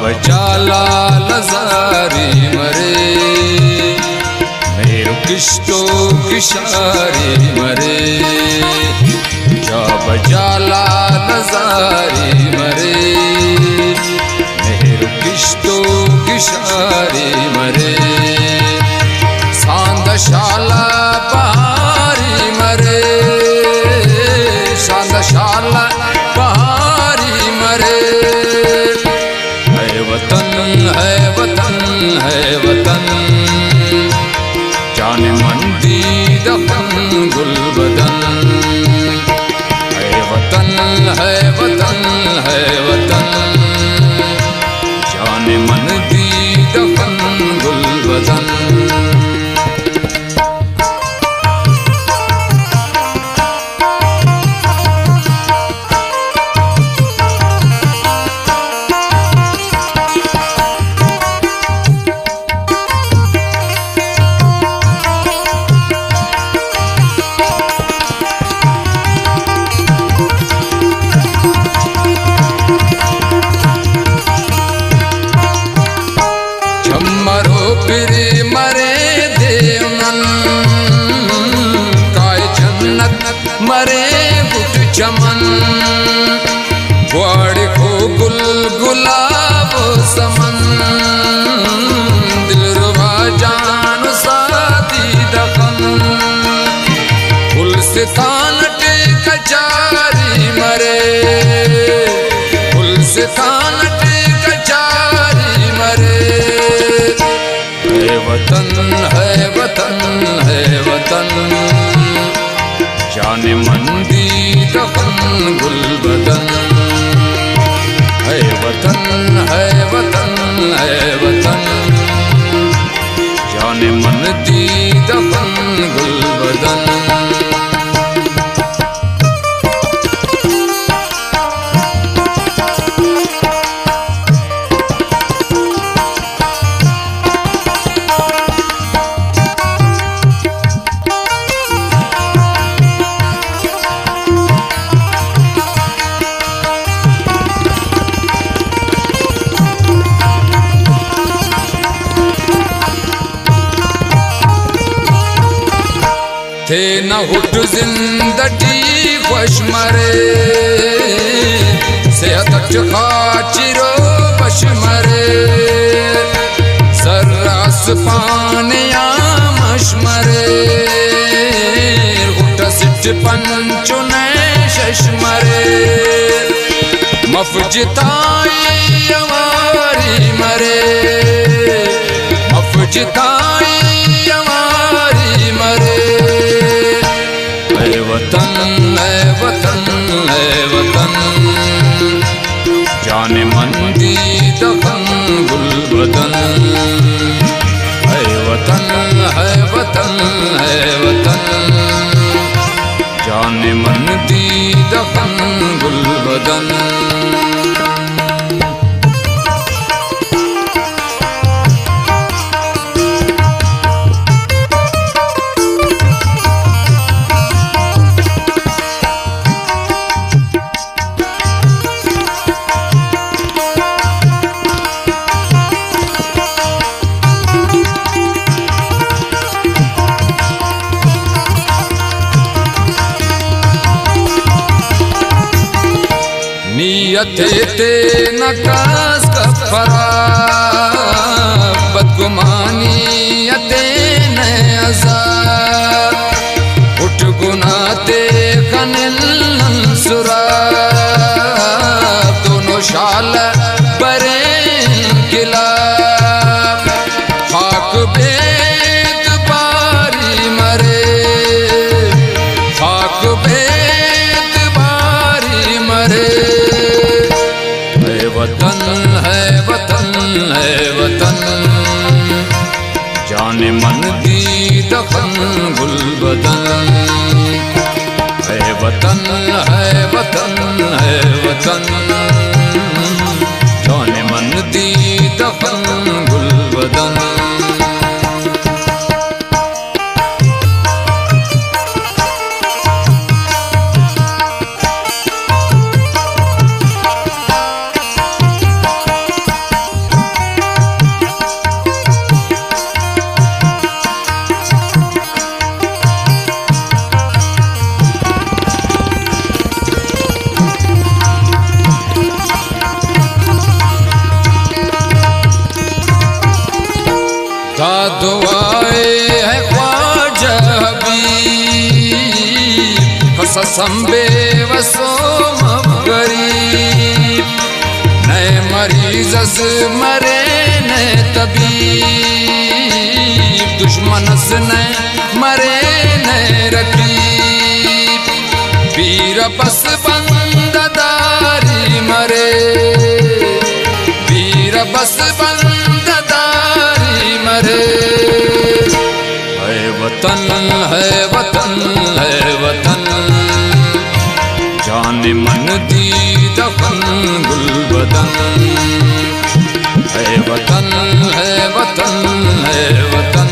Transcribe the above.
बचाला लजारी मरे मेरो किश्तो किशारी मरे जा बचाला लजारी मरे मेरो किश्तो किशारी मरे सांदशाला पहारी मरे सांदशाला पहारी मरे है वतन है वतन है वतन जाने मंदी दफन गुलबदन है वतन है वतन है वतन जाने मंदी दफन गुलबदन मरे गुट चमन वाड़ को गुल गुलाब समन दिलरुबा जान सादी दफन फुल से तान टेक चारी मरे फुल से तान टेक चारी मरे है वतन है वतन है वतन जाने मंदी दफन गुलबदन है वतन है वतन है वतन जाने मंदी दफन गुलबदन थे न हुट जिंदगी खुश मरे सेहत खाचिरो बश मरे सर्रास पानिया मश मरे हुट सिट पंचुने शश मरे मफजिताई अवारी मरे मफजिताई अवारी मरे वतन है वतन है वतन जाने मंदी दफन गुलबदन है वतन है वतन है वतन जाने मंदी दफन गुलबदन नियते ते नकास कफरा बदगुमानी यते न अज़ाब उठ गुनाते कनिल सुरा दोनों शाल बरे गिला खाक बेत बारी मरे खाक बेत बारी मरे वतन है वतन है वतन जाने मंदी दफन गुलबदन है वतन है वतन है वतन जाने मंदी दफन गुलबदन संबे वसो गरीब नए मरीजस मरे ने तबीब दुश्मनस ने मरे ने रकीब वीर बस बंददारी मरे वीर बस बंददारी मरे है वतन है वतन है वतन जान मन दी दफन गुलबदन है वतन है वतन है वतन